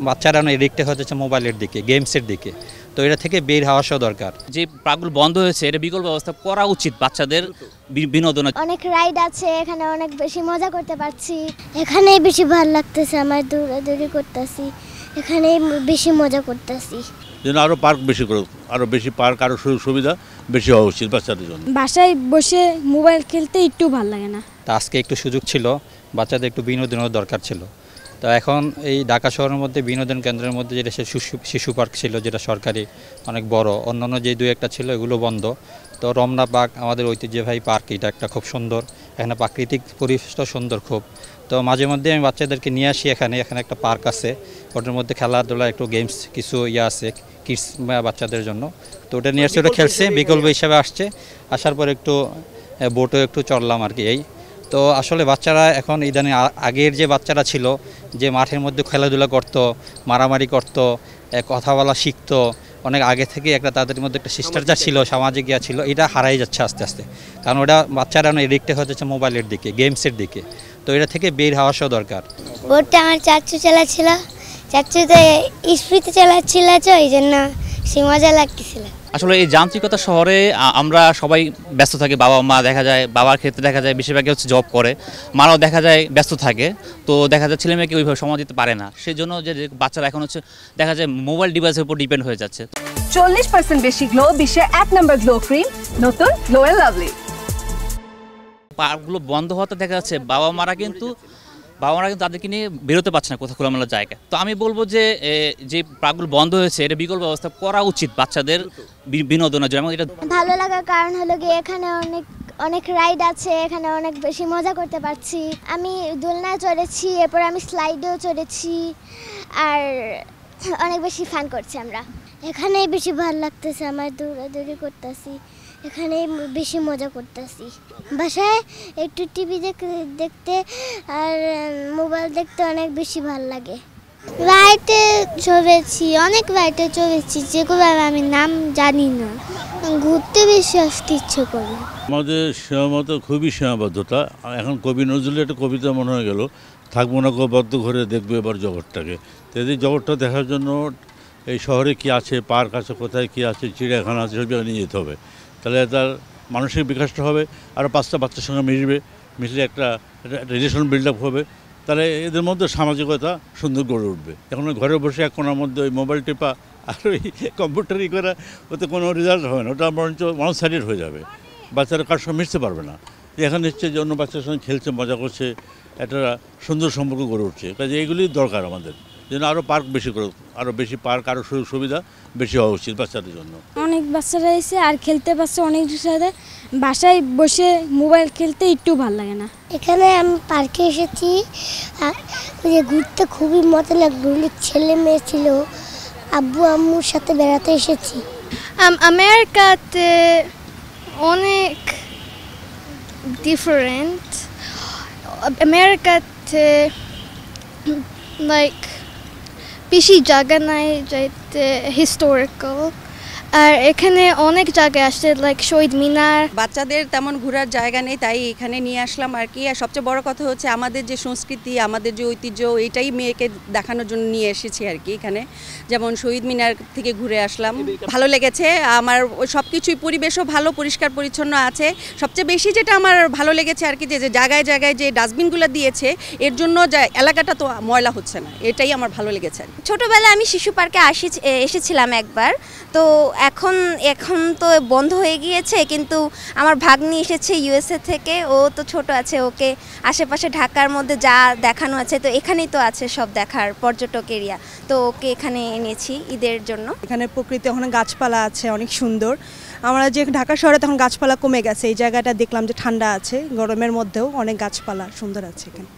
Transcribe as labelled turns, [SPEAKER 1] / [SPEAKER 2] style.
[SPEAKER 1] বাচ্চারা এডিক্টেড হচ্ছে মোবাইলের দিকে, গেমসের দিকে। তো এটা থেকে বের হওয়া দরকার।
[SPEAKER 2] যে পার্কগুলো বন্ধ হয়েছে এটা বিকল্প ব্যবস্থা করা উচিত বাচ্চাদের বিনোদন।
[SPEAKER 3] অনেক রাইড আছে, এখানে অনেক বেশি মজা করতে পারছি। এখানেই বেশি ভালো লাগতেছে, আমার দৌড়াদৌড়ি করতেছি, এখানেই বেশি মজা করতেছি।
[SPEAKER 4] যেন আরও পার্ক বেশি করুক, আরও বেশি পার্ক, আরও সুযোগ সুবিধা বেশি হওয়া উচিত বাচ্চাদের জন্য।
[SPEAKER 5] বাসায় বসে মোবাইল খেলতে একটু ভালো লাগে না।
[SPEAKER 1] তা আজকে একটু সুযোগ ছিল, বাচ্চাদের একটু বিনোদনের দরকার ছিল। তো এখন এই ঢাকা শহরের মধ্যে বিনোদন কেন্দ্রের মধ্যে যেটা শিশু পার্ক ছিল, যেটা সরকারি অনেক বড়, অন্যান্য যে দুই একটা ছিল এগুলো বন্ধ। তো রমনা পার্ক আমাদের ঐতিহ্যবাহী পার্ক, এটা একটা খুব সুন্দর, এখানে প্রাকৃতিক পরিবেশটা সুন্দর খুব। তো মাঝে মধ্যে আমি বাচ্চাদেরকে নিয়ে আসি এখানে একটা পার্ক আছে, ওটার মধ্যে খেলাধুলা একটু গেমস কিছু আছে কিডস বাচ্চাদের জন্য। তো ওটা নিয়ে আসছে, ওটা খেলছে, বিকল্প হিসাবে আসছে। আসার পর একটু বোটও একটু চড়লাম আর কি। এই তো আসলে বাচ্চারা এখন ইদানিং আগের যে বাচ্চারা ছিল, যে মাঠের মধ্যে খেলাধুলা করতো, মারামারি করতো, কথা বলা শিখতো, অনেক আগে থেকে একটা তাদের মধ্যে একটা শিষ্টাচার ছিল, সামাজিক ইয়া ছিল, এটা হারাই যাচ্ছে আস্তে আস্তে। কারণ ওটা বাচ্চারা এডিক্টেড হচ্ছে মোবাইলের দিকে, গেমসের দিকে। তো এটা থেকে বের হওয়া দরকার।
[SPEAKER 3] বোটটা আমার চাচু চালাচ্ছিল, চাচু তো স্পিডে চালাচ্ছিল, এই জন্য সে মজা লাগতেছিল।
[SPEAKER 2] আসলে এই যান্ত্রিকতা শহরে আমরা সবাই ব্যস্ত থাকি। বাবা মা দেখা যায়, বাবার ক্ষেত্রে দেখা যায় বেশিরভাগই হচ্ছে জব করে, মারাও দেখা যায় ব্যস্ত থাকে। তো দেখা যায় ছেলে মেয়েকে ওইভাবে সময় দিতে পারে না। সেই জন্য যে বাচ্চারা এখন হচ্ছে দেখা যায় মোবাইল ডিভাইসের উপর ডিপেন্ড হয়ে যাচ্ছে।
[SPEAKER 6] 40% বেশি গ্লো, বিশ্বের 1 নম্বর গ্লো ক্রিম, নতুন গ্লো এন্ড লাভলি।
[SPEAKER 2] পার্কগুলো বন্ধ হতে দেখা যাচ্ছে বাবা মারা কিন্তু তাদেরকে নিয়ে বেরোতে পারছে না কোথাও খোলামেলা জায়গায়। তো আমি বলবো যে পার্কগুলো বন্ধ হয়েছে এটা বিকল্প ব্যবস্থা করা উচিত বাচ্চাদের বিনোদনের জন্য। এটা
[SPEAKER 3] ভালো লাগার কারণ হলো গিয়ে এখানে অনেক রাইড আছে, এখানে অনেক বেশি মজা করতে পারছি। আমি দোলনায় চড়েছি, এরপর আমি স্লাইডেও চড়েছি, আর অনেক বেশি ফান করছি আমরা। এখানেই বেশি ভালো লাগতেছে, আমার দৌড়াদৌড়ি করতেছি, এখানেই বেশি মজা করতেছি। বাসায় একটু টিভি দেখতে আর মোবাইল দেখতে অনেক বেশি ভালো লাগে। রাইডে চড়েছি, অনেক রাইডে চড়েছি, যেগুলো আমি নাম জানি না। ঘুরতে বেশি আসতে ইচ্ছে করে।
[SPEAKER 4] আমাদের সীমাবদ্ধ, খুবই সীমাবদ্ধতা। এখন কবি নজরুলের একটা কবিতা মনে হয়ে গেল, থাকবো না বদ্ধ ঘরে দেখবে এবার জগৎটাকে। তো এই জগৎটা দেখার জন্য এই শহরে কি আছে, পার্ক আছে, কোথায় কি আছে, চিড়িয়াখানা আছে, সব জায়গায় নিয়ে যেতে হবে। তাহলে তার মানসিক বিকাশটা হবে, আরও 5টা বাচ্চার সঙ্গে মিশলে একটা রিলেশন বিল্ড আপ হবে। তাহলে এদের মধ্যে সামাজিকতা সুন্দর গড়ে উঠবে। এখন ঘরে বসে এক কোনার মধ্যে ওই মোবাইল টেপা আর ওই কম্পিউটারই করা, ওতে কোনো রেজাল্ট হবে না, ওটা বরঞ্চ ওয়ান সাইডেড হয়ে যাবে। বাচ্চারা কার সঙ্গে মিশতে পারবে না। এখানে হচ্ছে যে অন্য বাচ্চার সঙ্গে খেলছে, মজা করছে, একটা সুন্দর সম্পর্ক গড়ে উঠছে। কাজে এইগুলি দরকার আমাদের, যেন আরও পার্ক বেশি করুক, আরও বেশি পার্ক, আরও সুযোগ সুবিধা বেশি হওয়া উচিত বাচ্চাদের জন্য।
[SPEAKER 5] অনেক বাচ্চারা এসে আর খেলতে পারছে অনেক সাথে। বাসায় বসে মোবাইল খেলতে একটু ভালো লাগে না।
[SPEAKER 3] এখানে আমি পার্কে এসেছি, ঘুরতে খুবই মজা লাগলো। অনেক ছেলে মেয়ে ছিল, আব্বু আম্মুর সাথে বেড়াতে এসেছি। আমেরিকাতে অনেক ডিফারেন্ট। আমেরিকাতে লাইক বেশি জায়গা নাই যাইতে হিস্টোরিক্যাল, আর এখানে অনেক জায়গায় আসছে লাইক শহীদ মিনার।
[SPEAKER 7] বাচ্চাদের তেমন ঘোরার জায়গা নেই, তাই এখানে নিয়ে আসলাম আর কি। আর সবচেয়ে বড় কথা হচ্ছে আমাদের যে সংস্কৃতি, আমাদের যে ঐতিহ্য, এটাই মেয়েকে দেখানোর জন্য নিয়ে এসেছি আর কি এখানে। যেমন শহীদ মিনার থেকে ঘুরে আসলাম, ভালো লেগেছে আমার। সব কিছুই, পরিবেশও ভালো, পরিষ্কার পরিচ্ছন্ন আছে। সবচেয়ে বেশি যেটা আমার ভালো লেগেছে আর কি, যে জায়গায় জায়গায় যে ডাস্টবিনগুলো দিয়েছে, এর জন্য এলাকাটা তো ময়লা হচ্ছে না, এটাই আমার ভালো লেগেছে।
[SPEAKER 3] ছোটোবেলায় আমি শিশু পার্কে এসেছিলাম একবার, তো এখন তো বন্ধ হয়ে গিয়েছে, কিন্তু আমার ভাগ্নি এসেছে ইউএসএ থেকে, ও তো ছোট আছে, ওকে আশেপাশে ঢাকার মধ্যে যা দেখানো আছে তো এখানেই তো আছে সব দেখার পর্যটক এরিয়া, তো ওকে এখানে এনেছি ঈদের জন্য।
[SPEAKER 7] এখানে প্রকৃতি, ওখানে গাছপালা আছে অনেক সুন্দর। আমরা যে ঢাকা শহরে তখন গাছপালা কমে গেছে, এই জায়গাটা দেখলাম যে ঠান্ডা আছে, গরমের মধ্যেও অনেক গাছপালা সুন্দর আছে এখানে।